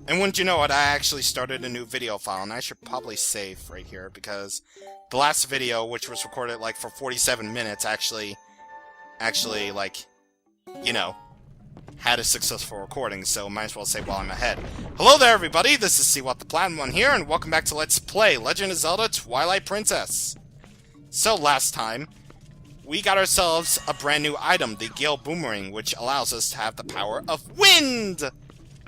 And wouldn't you know it, I actually started a new video file, and I should probably save right here, because the last video, which was recorded, like, for 47 minutes, actually, like, you know, had a successful recording, so might as well say while I'm ahead. Hello there, everybody! This is CwapTheNintendin here, and welcome back to Let's Play Legend of Zelda Twilight Princess. So, last time, we got ourselves a brand new item, the Gale Boomerang, which allows us to have the power of wind!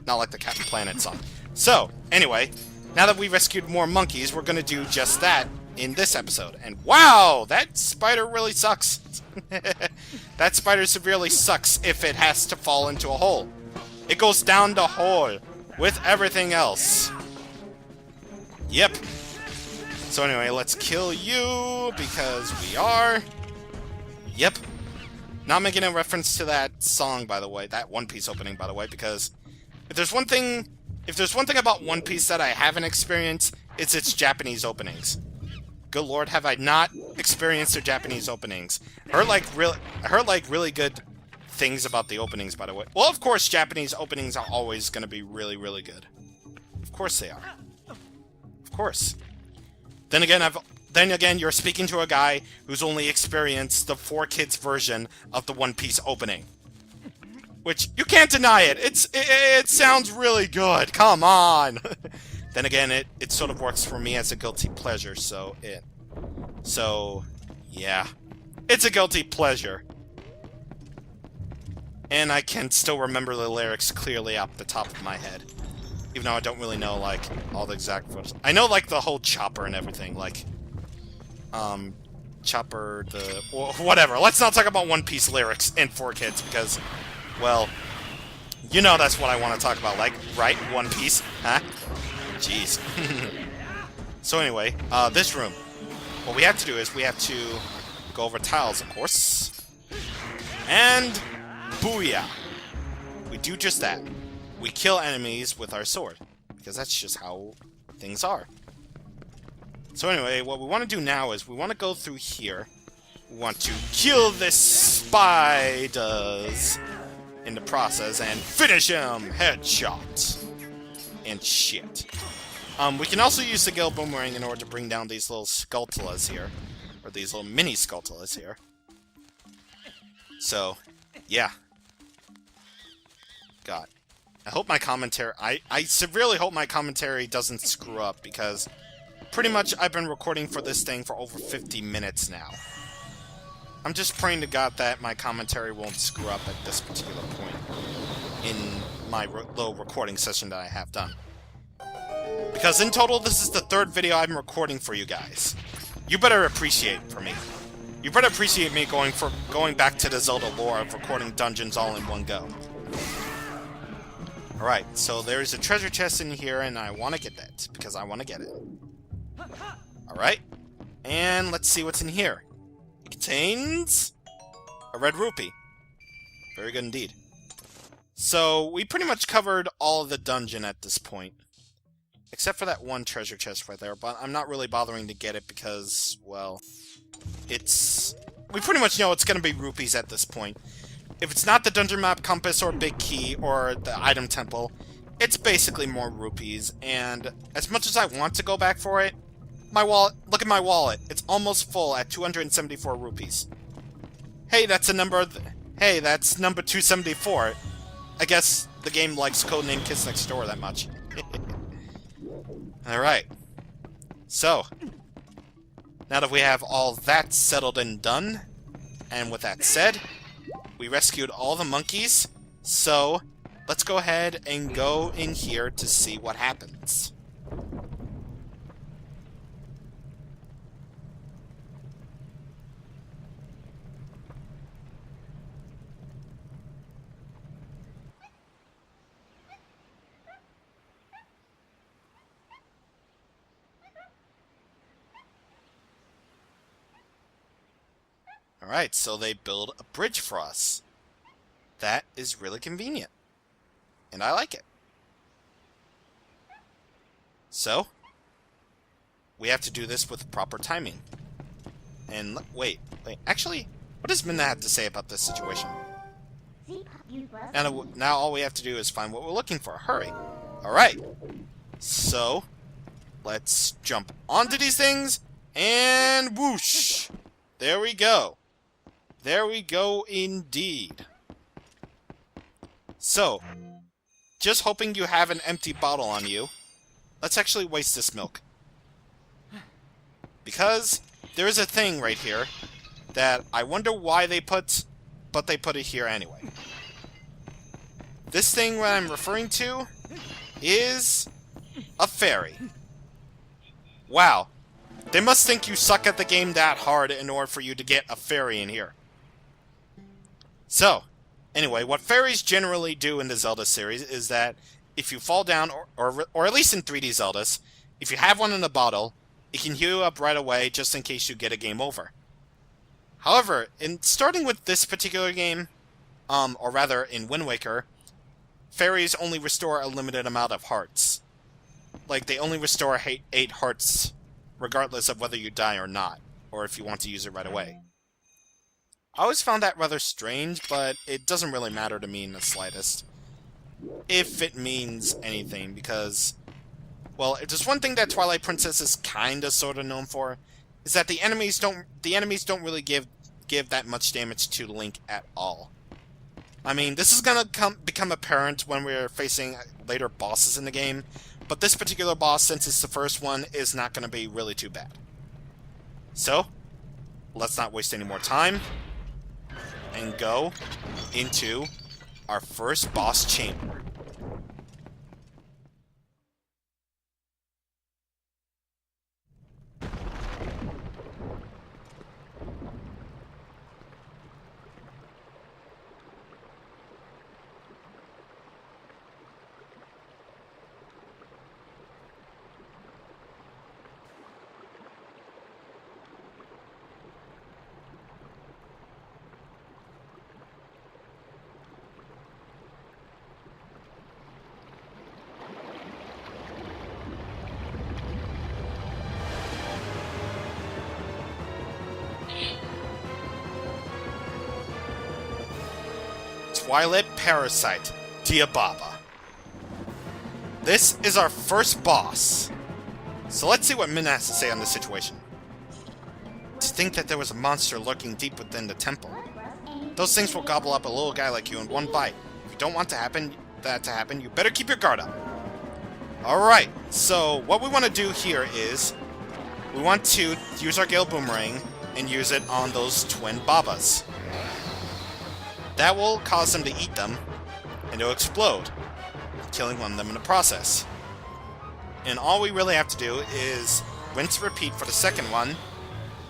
Not like the Captain Planet song. So, anyway, now that we rescued more monkeys, we're gonna do just that in this episode. And wow! That spider really sucks. That spider severely sucks if it has to fall into a hole. It goes down the hole with everything else. Yep. So anyway, let's kill you because we are. Yep. Not making a reference to that song, by the way, that One Piece opening, by the way, because if there's one thing about One Piece that I haven't experienced, it's its Japanese openings. Good lord, have I not experienced their Japanese openings? I heard really good things about the openings, by the way. Well, of course, Japanese openings are always going to be really, really good. Of course they are. Of course. Then again, you're speaking to a guy who's only experienced the 4Kids version of the One Piece opening. Which, you can't deny it. It sounds really good. Come on. Then again, it sort of works for me as a guilty pleasure, so yeah. It's a guilty pleasure. And I can still remember the lyrics clearly off the top of my head. Even though I don't really know, like, all the exact words. I know, like, the whole chopper and everything, like, chopper, whatever. Let's not talk about One Piece lyrics in 4Kids, because, well, you know that's what I want to talk about, like, right? One Piece, huh? Jeez. So anyway, this room. What we have to do is we have to go over tiles, of course. And booyah! We do just that. We kill enemies with our sword, because that's just how things are. So anyway, what we want to do now is we want to go through here. We want to kill this spiders in the process and finish him! Headshot! And shit. We can also use the Gale Boomerang in order to bring down these little Skulltulas here. Or these little mini Skulltulas here. So, yeah. God. I hope my commentary... I severely hope my commentary doesn't screw up, because pretty much I've been recording for this thing for over 50 minutes now. I'm just praying to God that my commentary won't screw up at this particular point in my little recording session that I have done. Because in total, this is the third video I'm recording for you guys. You better appreciate for me. You better appreciate me going back to the Zelda lore of recording dungeons all in one go. Alright, so there's a treasure chest in here, and I want to get that, because I want to get it. Alright, and let's see what's in here. It contains a red rupee. Very good indeed. So, we pretty much covered all of the dungeon at this point. Except for that one treasure chest right there, but I'm not really bothering to get it because, well, we pretty much know it's going to be rupees at this point. If it's not the dungeon map compass or big key or the item temple, it's basically more rupees, and as much as I want to go back for it, my wallet, look at my wallet, it's almost full at 274 rupees. Hey, that's a number, hey, that's number 274. I guess the game likes Codename Kids Next Door that much. Alright. So, now that we have all that settled and done, and with that said, we rescued all the monkeys, so let's go ahead and go in here to see what happens. Alright, so they build a bridge for us. That is really convenient. And I like it. So, we have to do this with proper timing. And wait, actually, what does Minna have to say about this situation? Now all we have to do is find what we're looking for. Hurry. Alright. So, let's jump onto these things, and whoosh! There we go. There we go indeed. So, just hoping you have an empty bottle on you. Let's actually waste this milk. Because there is a thing right here that I wonder why they put, but they put it here anyway. This thing that I'm referring to is a fairy. Wow. They must think you suck at the game that hard in order for you to get a fairy in here. So, anyway, what fairies generally do in the Zelda series is that if you fall down, or at least in 3D Zeldas, if you have one in a bottle, it can heal you up right away just in case you get a game over. However, in starting with this particular game, or rather in Wind Waker, fairies only restore a limited amount of hearts. Like, they only restore 8 hearts, regardless of whether you die or not, or if you want to use it right away. I always found that rather strange, but it doesn't really matter to me in the slightest. If it means anything, because, well, if there's one thing that Twilight Princess is kinda sorta known for, is that the enemies don't really give that much damage to Link at all. I mean, this is gonna become apparent when we're facing later bosses in the game, but this particular boss, since it's the first one, is not gonna be really too bad. So, let's not waste any more time, and go into our first boss chamber. Twilight Parasite, Diababa. This is our first boss. So let's see what Min has to say on this situation. To think that there was a monster lurking deep within the temple. Those things will gobble up a little guy like you in one bite. If you don't want that to happen, you better keep your guard up. Alright, so what we want to do here is we want to use our Gale Boomerang and use it on those twin Babas. That will cause them to eat them, and they'll explode, killing one of them in the process. And all we really have to do is rinse and repeat for the second one,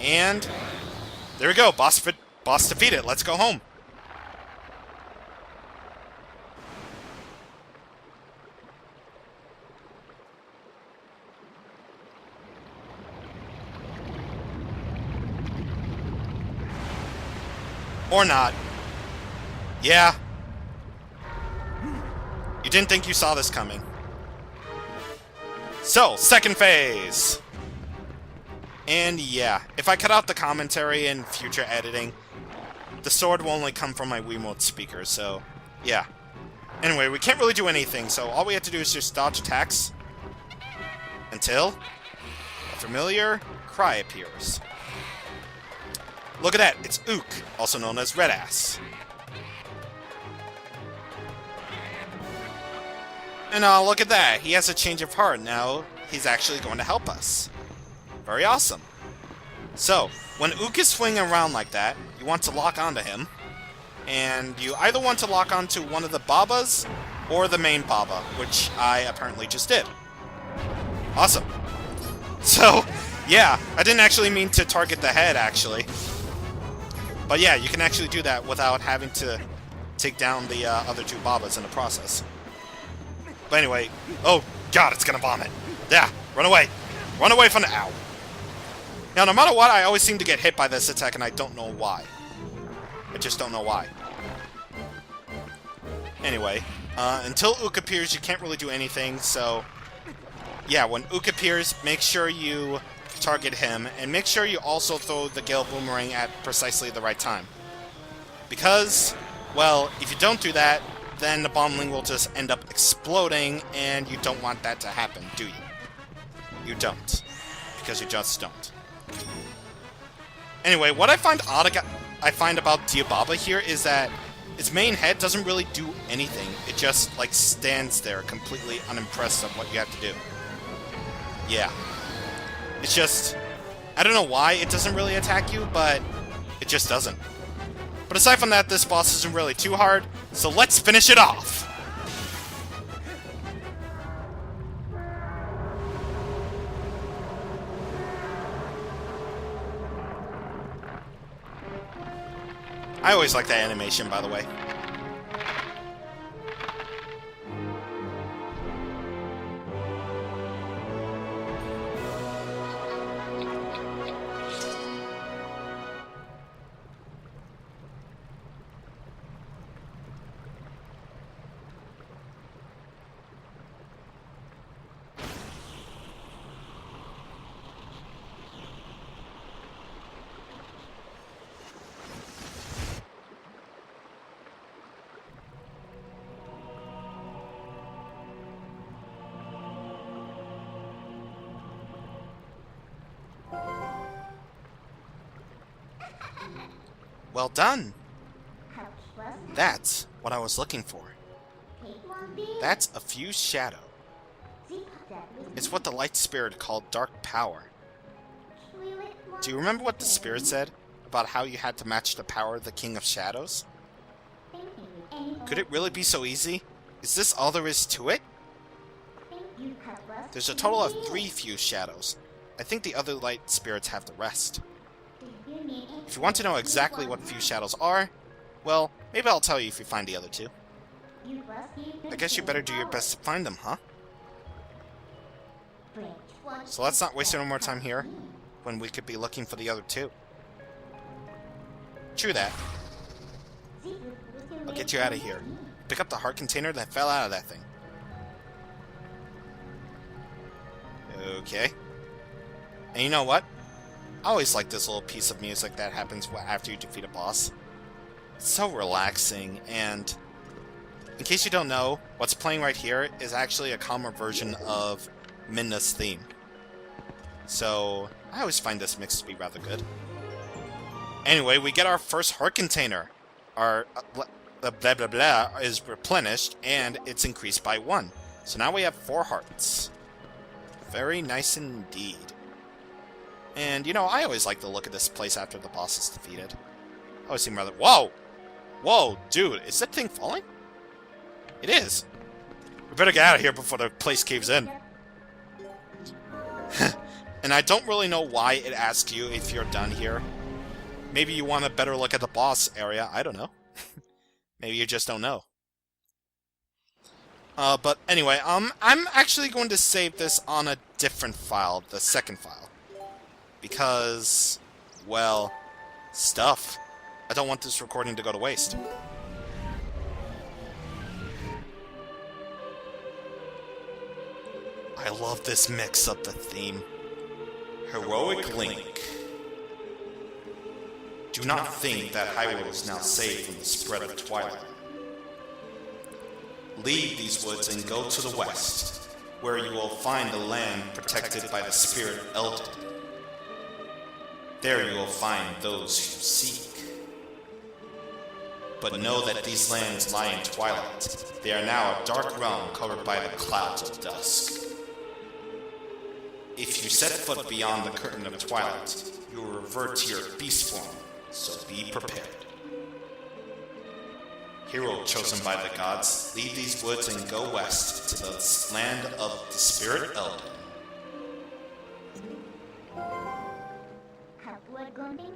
and there we go, boss defeated, let's go home. Or not. Yeah. You didn't think you saw this coming. So, second phase! And yeah, if I cut out the commentary in future editing, the sword will only come from my Wiimote speaker, so yeah. Anyway, we can't really do anything, so all we have to do is just dodge attacks until a familiar cry appears. Look at that, it's Ook, also known as Red Ass. And look at that, he has a change of heart. Now he's actually going to help us. Very awesome. So, when Ook is swinging around like that, you want to lock onto him. And you either want to lock onto one of the Babas or the main Baba, which I apparently just did. Awesome. So, yeah, I didn't actually mean to target the head, actually. But yeah, you can actually do that without having to take down the other two Babas in the process. But anyway, oh god, it's gonna vomit. Yeah, run away. Run away from the ow. Now, no matter what, I always seem to get hit by this attack, and I don't know why. I just don't know why. Anyway, until Ook appears, you can't really do anything, so yeah, when Ook appears, make sure you target him, and make sure you also throw the Gale Boomerang at precisely the right time. Because, well, if you don't do that, then the bombling will just end up exploding, and you don't want that to happen, do you? You don't. Because you just don't. Anyway, what I find about Diababa here is that its main head doesn't really do anything. It just, like, stands there completely unimpressed of what you have to do. Yeah. It's just... I don't know why it doesn't really attack you, but it just doesn't. But aside from that, this boss isn't really too hard, so let's finish it off! I always like that animation, by the way. Well done! That's what I was looking for. That's a fused shadow. It's what the light spirit called dark power. Do you remember what the spirit said about how you had to match the power of the King of Shadows? Could it really be so easy? Is this all there is to it? There's a total of 3 fused shadows. I think the other light spirits have the rest. If you want to know exactly what fused shadows are, well, maybe I'll tell you if you find the other 2. I guess you better do your best to find them, huh? So let's not waste any more time here, when we could be looking for the other 2. True that. I'll get you out of here. Pick up the heart container that fell out of that thing. Okay. And you know what? I always like this little piece of music that happens after you defeat a boss. It's so relaxing, and in case you don't know, what's playing right here is actually a calmer version of Midna's theme. So, I always find this mix to be rather good. Anyway, we get our first heart container. Our blah blah blah is replenished, and it's increased by 1. So now we have 4 hearts. Very nice indeed. And, you know, I always like the look of this place after the boss is defeated. I always seem rather... Whoa! Whoa, dude, is that thing falling? It is. We better get out of here before the place caves in. And I don't really know why it asks you if you're done here. Maybe you want a better look at the boss area, I don't know. Maybe you just don't know. But anyway, I'm actually going to save this on a different file, the second file. Because, well, stuff. I don't want this recording to go to waste. I love this mix of the theme. Heroic Link. Do not think that Hyrule is now safe from the spread of Twilight. Leave these woods and go to the west, where you will find a land protected by the Spirit Eldin. There you will find those you seek. But know that these lands lie in Twilight. They are now a dark realm covered by the clouds of dusk. If you set foot beyond the curtain of Twilight, you will revert to your beast form, so be prepared. Hero chosen by the gods, leave these woods and go west to the land of the Spirit Eldin.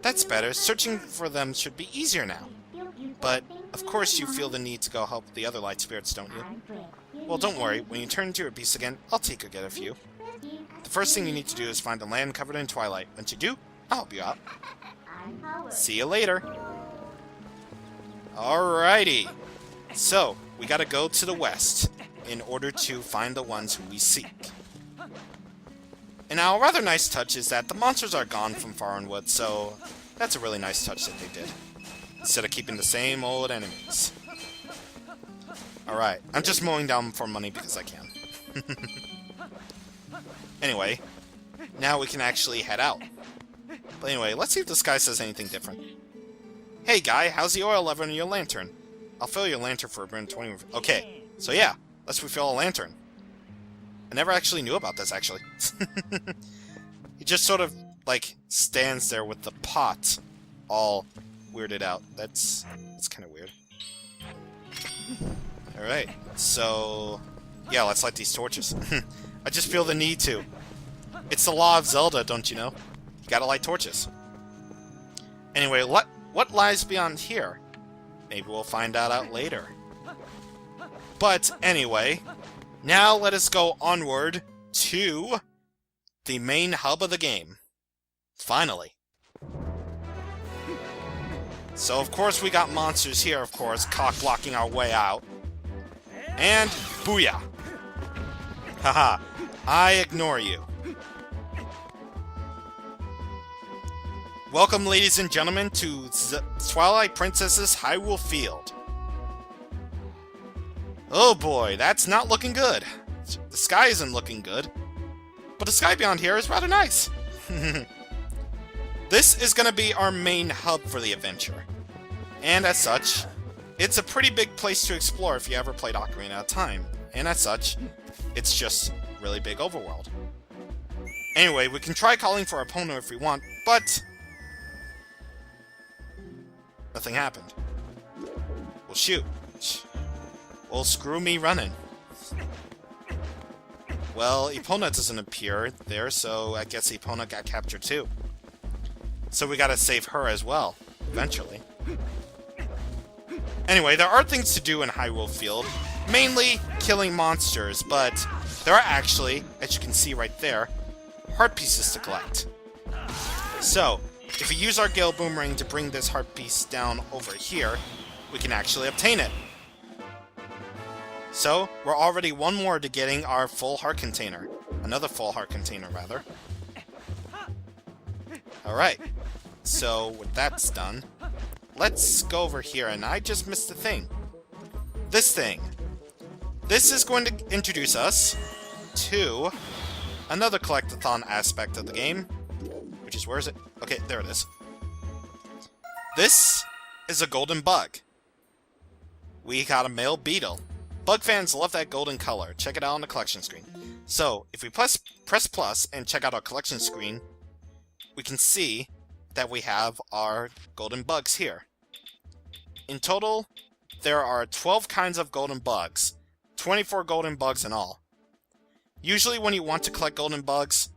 That's better. Searching for them should be easier now. But, of course you feel the need to go help the other light spirits, don't you? Well, don't worry. When you turn into your beast again, I'll take a get a few. The first thing you need to do is find a land covered in twilight. Once you do, I'll help you out. See you later. Alrighty. So, we gotta go to the west in order to find the ones who we seek. And now, a rather nice touch is that the monsters are gone from Farronwood, so that's a really nice touch that they did. Instead of keeping the same old enemies. Alright, I'm just mowing down for money because I can. Anyway, now we can actually head out. But anyway, let's see if this guy says anything different. Hey guy, how's the oil level in your lantern? I'll fill your lantern for around 20... Okay, so yeah, let's refill a lantern. I never actually knew about this, actually. He just sort of, like, stands there with the pot all weirded out. That's kind of weird. Alright, so... yeah, let's light these torches. I just feel the need to. It's the law of Zelda, don't you know? You gotta light torches. Anyway, what lies beyond here? Maybe we'll find out later. But anyway, now let us go onward to the main hub of the game. Finally. So of course we got monsters here, of course, cock-blocking our way out. And booyah! Haha, I ignore you. Welcome, ladies and gentlemen, to Twilight Princess's Hyrule Field. Oh boy, that's not looking good. The sky isn't looking good. But the sky beyond here is rather nice. This is going to be our main hub for the adventure. And as such, it's a pretty big place to explore if you ever played Ocarina of Time. And as such, it's just really big overworld. Anyway, we can try calling for our opponent if we want, but... nothing happened. Well, shoot. Well, screw me running. Well, Epona doesn't appear there, so I guess Epona got captured too. So we gotta save her as well, eventually. Anyway, there are things to do in Hyrule Field, mainly killing monsters, but there are actually, as you can see right there, heart pieces to collect. So, if we use our Gale Boomerang to bring this heart piece down over here, we can actually obtain it. So, we're already one more to getting our full heart container. Another full heart container, rather. Alright. So, with that's done, let's go over here, and I just missed a thing. This thing. This is going to introduce us to another collectathon aspect of the game, which is, where is it? Okay, there it is. This is a golden bug. We got a male beetle. Bug fans love that golden color. Check it out on the collection screen. So, if we press plus and check out our collection screen, we can see that we have our golden bugs here. In total, there are 12 kinds of golden bugs. 24 golden bugs in all. Usually when you want to collect golden bugs,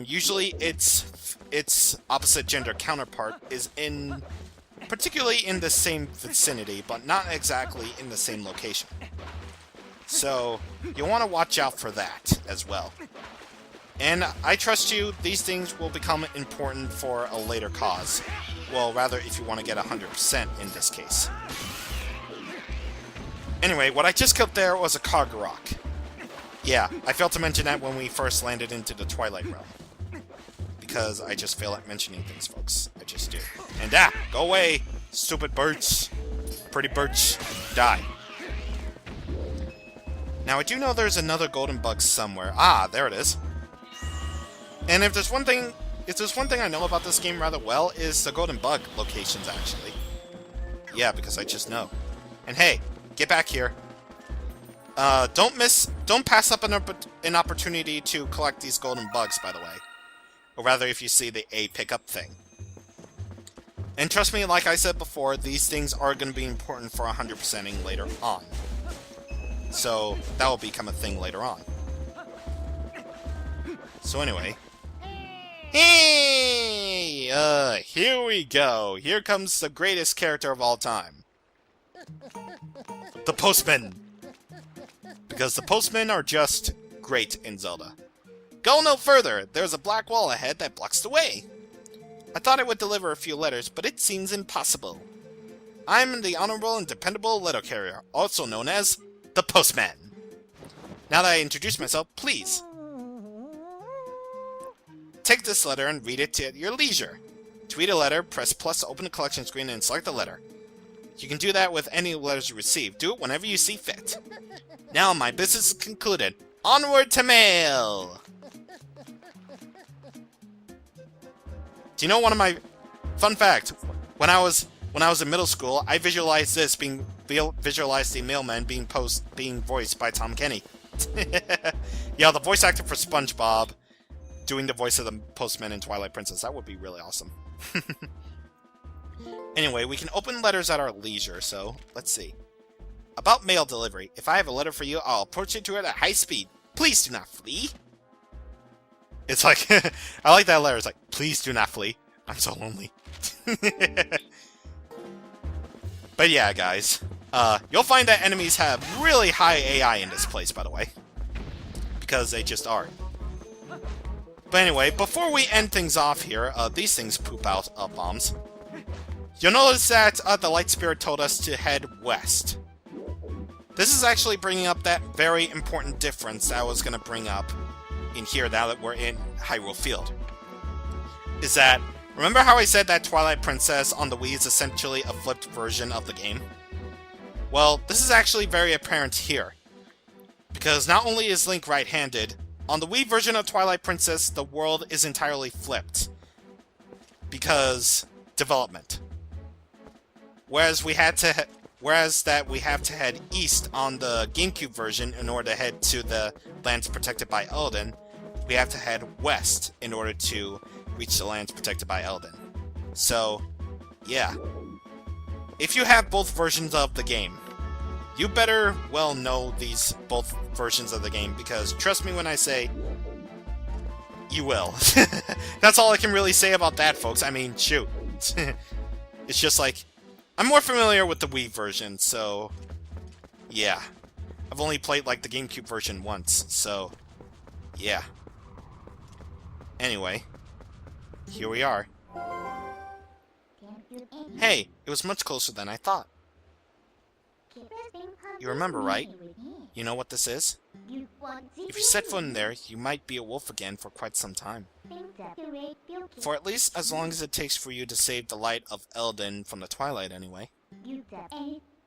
usually its opposite gender counterpart is particularly in the same vicinity, but not exactly in the same location. So, you'll want to watch out for that as well. And I trust you, these things will become important for a later cause. Well, rather, if you want to get 100% in this case. Anyway, what I just killed there was a Kog'Maw. Yeah, I failed to mention that when we first landed into the Twilight Realm. Because I just fail at mentioning things, folks. I just do. And go away, stupid birds. Pretty birds. Die. Now, I do know there's another golden bug somewhere. Ah, there it is. And if there's one thing I know about this game rather well, is the golden bug locations, actually. Yeah, because I just know. And hey, get back here. Don't pass up an opportunity to collect these golden bugs, by the way. Or rather, if you see the A pickup thing. And trust me, like I said before, these things are going to be important for 100%ing later on. So, that will become a thing later on. So anyway. Hey! Here we go. Here comes the greatest character of all time. The Postman! Because the postmen are just great in Zelda. Go no further! There's a black wall ahead that blocks the way! I thought I would deliver a few letters, but it seems impossible. I'm the honorable and dependable letter carrier, also known as the Postman. Now that I introduced myself, please take this letter and read it at your leisure. To read a letter, press plus to open the collection screen and select the letter. You can do that with any letters you receive. Do it whenever you see fit. Now my business is concluded. Onward to mail! Do you know one of my... Fun fact, when I was in middle school, I visualized the mailman being voiced by Tom Kenny. Yeah, the voice actor for SpongeBob doing the voice of the postman in Twilight Princess. That would be really awesome. Anyway, we can open letters at our leisure, so let's see. About mail delivery. If I have a letter for you, I'll approach you to it at high speed. Please do not flee. It's like, I like that letter. It's like, please do not flee. I'm so lonely. But yeah, guys. You'll find that enemies have really high AI in this place, by the way. Because they just are. But anyway, before we end things off here, these things poop out bombs. You'll notice that the Light Spirit told us to head west. This is actually bringing up that very important difference that I was going to bring up in here now that we're in Hyrule Field. Is that, remember how I said that Twilight Princess on the Wii is essentially a flipped version of the game? Well, this is actually very apparent here. Because not only is Link right-handed, on the Wii version of Twilight Princess, the world is entirely flipped. Because development. Whereas we have to head east on the GameCube version in order to head to the lands protected by Eldin, we have to head west in order to reach the lands protected by Eldin. So, yeah. If you have both versions of the game, you better well know these both versions of the game, because trust me when I say, you will. That's all I can really say about that, folks. I mean, shoot. It's just like, I'm more familiar with the Wii version, so yeah. I've only played like the GameCube version once, so yeah. Anyway, here we are. Hey, it was much closer than I thought. You remember, right? You know what this is? If you set foot in there, you might be a wolf again for quite some time. For at least as long as it takes for you to save the light of Eldin from the Twilight, anyway.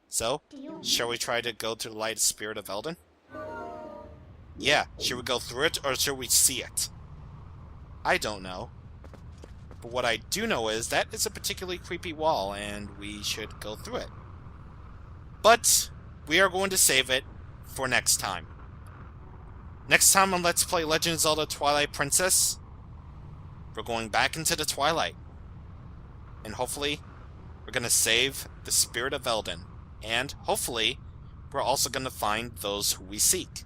So, shall we try to go to the light spirit of Eldin? Yeah, should we go through it, or should we see it? I don't know. But what I do know is that it's a particularly creepy wall, and we should go through it. But we are going to save it for next time. Next time on Let's Play Legend of Zelda Twilight Princess, we're going back into the Twilight. And hopefully, we're going to save the spirit of Eldin. And hopefully, we're also going to find those who we seek.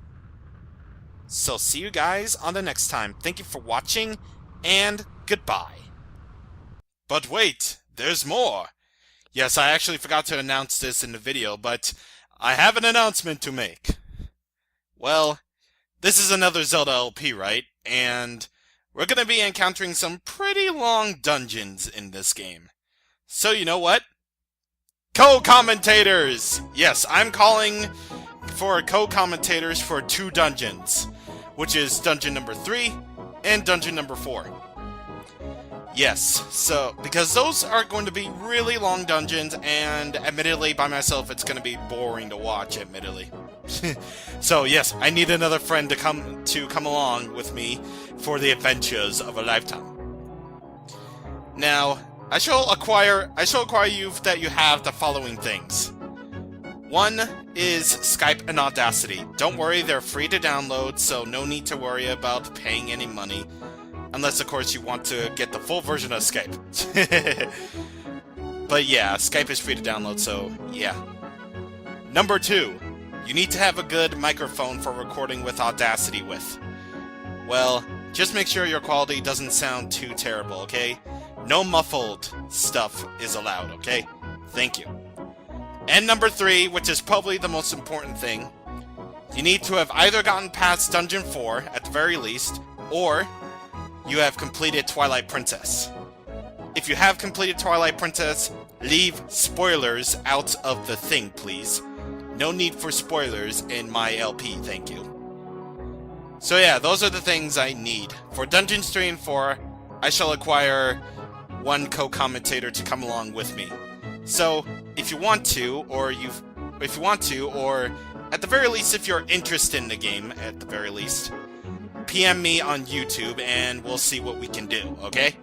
So see you guys on the next time. Thank you for watching, and goodbye. But wait, there's more. Yes, I actually forgot to announce this in the video, but I have an announcement to make. Well, this is another Zelda LP, right? And we're going to be encountering some pretty long dungeons in this game. So you know what? Co-commentators! Yes, I'm calling for co-commentators for 2 dungeons, which is dungeon number 3 and dungeon number 4. Yes, so, because those are going to be really long dungeons, and admittedly, by myself, it's going to be boring to watch, admittedly. So, yes, I need another friend to come along with me for the adventures of a lifetime. Now, I shall acquire you that you have the following things. 1 is Skype and Audacity. Don't worry, they're free to download, so no need to worry about paying any money. Unless, of course, you want to get the full version of Skype. But yeah, Skype is free to download, so yeah. Number 2, you need to have a good microphone for recording with Audacity with. Well, just make sure your quality doesn't sound too terrible, okay? No muffled stuff is allowed, okay? Thank you. And number 3, which is probably the most important thing, you need to have either gotten past Dungeon 4, at the very least, or you have completed Twilight Princess. If you have completed Twilight Princess, leave spoilers out of the thing, please. No need for spoilers in my LP, thank you. So yeah, those are the things I need. For Dungeons 3 and 4, I shall acquire 1 co-commentator to come along with me. So, if you want to, or at the very least, if you're interested in the game, at the very least, PM me on YouTube and we'll see what we can do, okay?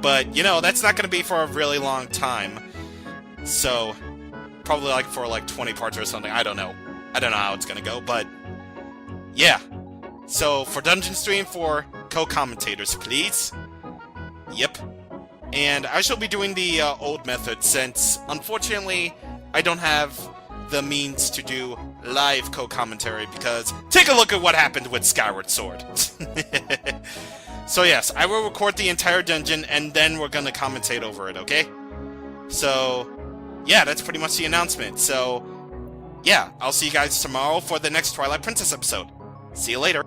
But, you know, that's not going to be for a really long time. So, probably like for like 20 parts or something. I don't know. I don't know how it's going to go, but yeah. So, for Dungeon Stream, for co-commentators, please. Yep. And I shall be doing the old method since, unfortunately, I don't have the means to do live co-commentary because take a look at what happened with Skyward Sword. So yes, I will record the entire dungeon and then we're gonna commentate over it, okay? So, yeah, that's pretty much the announcement. So, yeah, I'll see you guys tomorrow for the next Twilight Princess episode. See you later.